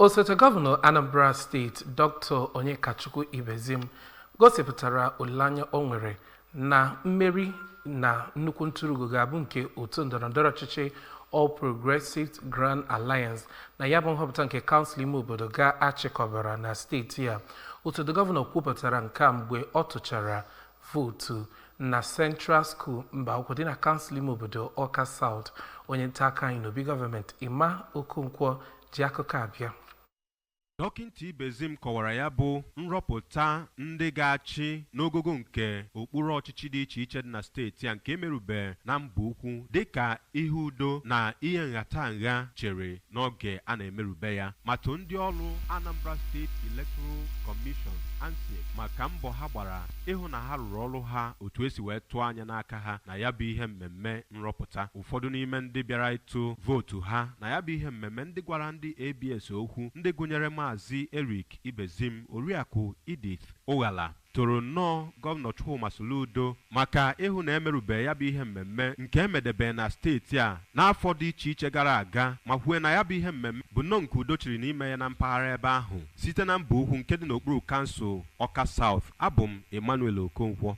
Osote Govano Anambra Steeti Dr. Ibezim gosipụtara olileanya o nwere na mmeri na nnukwu ntụrụndụ ga-abụ nke otu ndọrọndọrọ ọchịchị All Progressives Grand Alliance na ya bụ nhọpụta nke kansụl ime obodo ga-achịkọbara na steeti ya. Osote Gọvanọ kwupụtara nke a mgbe ọ tụchara vootu na Central School mba akwụkwọ dị na kansụl ime obodo Ọka South. Onye nta aka anyị n'obi gọọmenti Ima Okonkwo ji akụkọ abịa. Dọkịta Ibezim kọwara ya bụ nrọpụta ndị ga-achị n'ogogo nke okpuru ọchịchị dị iche iche dị na steeti a nke emerube na mba ukwu dịka ihe udo na ihe nhatanha chere n'oge a na-emerube ya ma too ndị ọrụ Anambra State Electoral Commission ANSEC maka mbọ ha gbara ịhụ na ha rụrụ ọrụ ha otu esi wee tụọ anya n'aka ha na ya bụ ihe mmemme nrọpụta. Ụfọdụ n'ime ndị bịara ịtụ vootu ha na ya bụ ihe mmemme ndị gwara ndị ABS okwu ndị gụnyere Maazị Eric Ibezim, Oriakụ Edith Oghala toro nnọọ Gọvanọ Chukwuma Soludo maka ịhụ na emerube ya bụ ihe mmemme nke emedebe na steeti a n'afọ dị iche iche gara aga ma kwue na ya bụ ihe mmemme bụ nnọọ nke udo chiri n'ime ya na mpaghara ebe ahụ site na mba ukwu nke dị n'okpuru kansụl Ọka South. Abụ m Emmanuel Okonkwo.